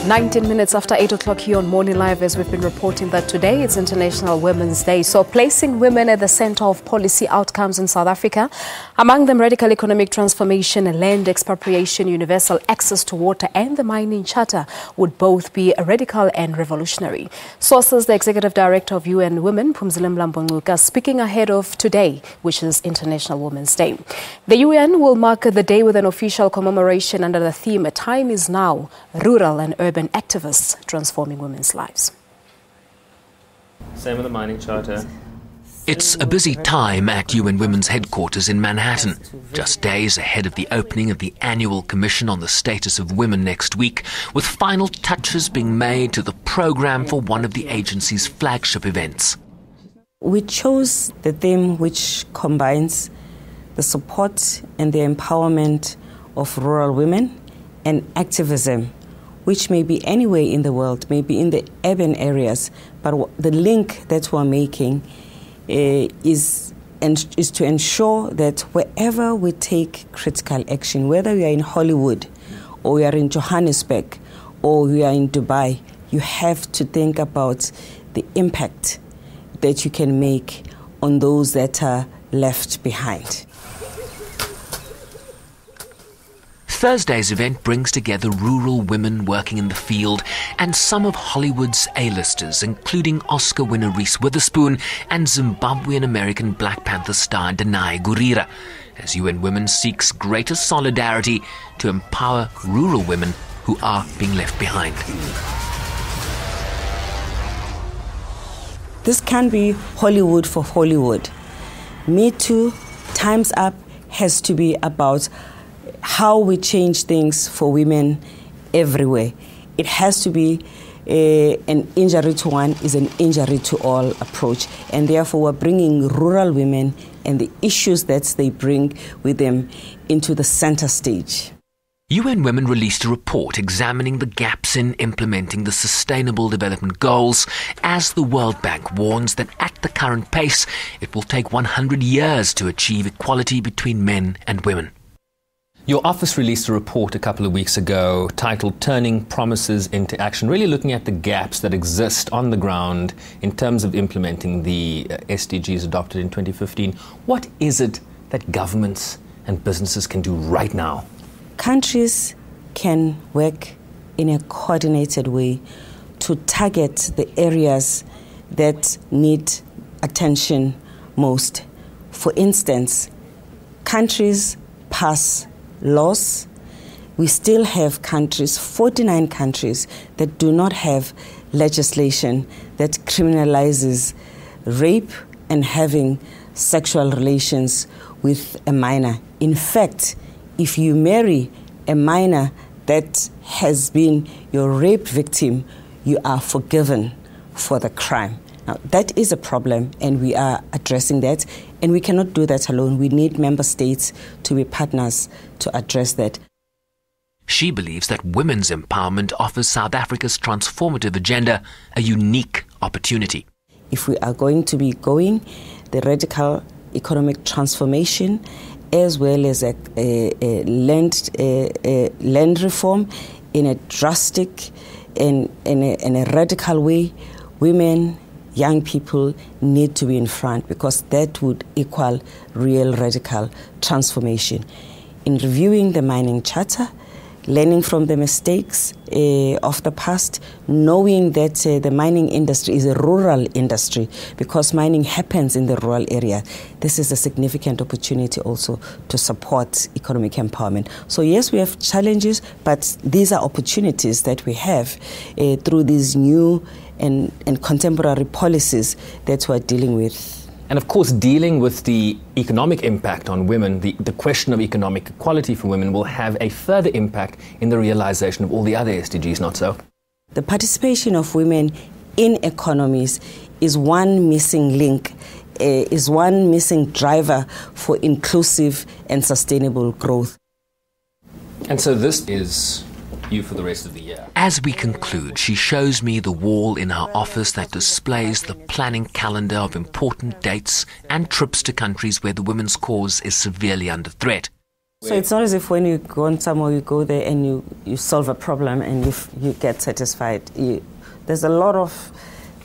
19 minutes after 8 o'clock here on Morning Live, as we've been reporting that today it's International Women's Day. So placing women at the center of policy outcomes in South Africa, among them radical economic transformation, land expropriation, universal access to water and the mining charter would both be radical and revolutionary. Sources, the Executive Director of UNWOMEN, Phumzile Mlambo-Ngcuka, speaking ahead of today, which is International Women's Day. The UN will mark the day with an official commemoration under the theme, "Time is Now, Rural and Urban Activists Transforming Women's Lives." Same with the mining charter. It's a busy time at UN Women's headquarters in Manhattan, just days ahead of the opening of the annual Commission on the Status of Women next week, with final touches being made to the program for one of the agency's flagship events. We chose the theme which combines the support and the empowerment of rural women and activism, which may be anywhere in the world, maybe in the urban areas, but the link that we're making is to ensure that wherever we take critical action, whether we are in Hollywood or we are in Johannesburg or we are in Dubai, you have to think about the impact that you can make on those that are left behind. Thursday's event brings together rural women working in the field and some of Hollywood's A-listers, including Oscar winner Reese Witherspoon and Zimbabwean-American Black Panther star Danai Gurira, as UN Women seeks greater solidarity to empower rural women who are being left behind. This can be Hollywood for Hollywood. Me Too, Time's Up has to be about how we change things for women everywhere. It has to be an injury to one is an injury to all approach. And therefore, we're bringing rural women and the issues that they bring with them into the center stage. UN Women released a report examining the gaps in implementing the Sustainable Development Goals, as the World Bank warns that at the current pace, it will take 100 years to achieve equality between men and women. Your office released a report a couple of weeks ago titled Turning Promises into Action, really looking at the gaps that exist on the ground in terms of implementing the SDGs adopted in 2015. What is it that governments and businesses can do right now? Countries can work in a coordinated way to target the areas that need attention most. For instance, countries pass laws. We still have countries, 49 countries, that do not have legislation that criminalizes rape and having sexual relations with a minor. In fact, if you marry a minor that has been your rape victim, you are forgiven for the crime. Now, that is a problem, and we are addressing that, and we cannot do that alone. We need member states to be partners to address that. She believes that women's empowerment offers South Africa's transformative agenda a unique opportunity. If we are going to be going the radical economic transformation as well as a land reform in a drastic and in a radical way, women, young people need to be in front, because that would equal real radical transformation. In reviewing the mining charter, learning from the mistakes of the past, knowing that the mining industry is a rural industry because mining happens in the rural area. This is a significant opportunity also to support economic empowerment. So yes, we have challenges, but these are opportunities that we have through these new and contemporary policies that we're dealing with. And of course, dealing with the economic impact on women, the question of economic equality for women will have a further impact in the realization of all the other SDGs, not so? The participation of women in economies is one missing link, is one missing driver for inclusive and sustainable growth. And so this is you for the rest of the year. As we conclude, she shows me the wall in her office that displays the planning calendar of important dates and trips to countries where the women's cause is severely under threat. So it's not as if when you go on somewhere, you go there and you solve a problem and you get satisfied. There's a lot of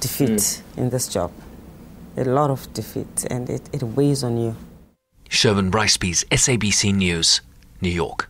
defeat in this job, a lot of defeat, and it weighs on you. Sherwin Brycepees, SABC News, New York.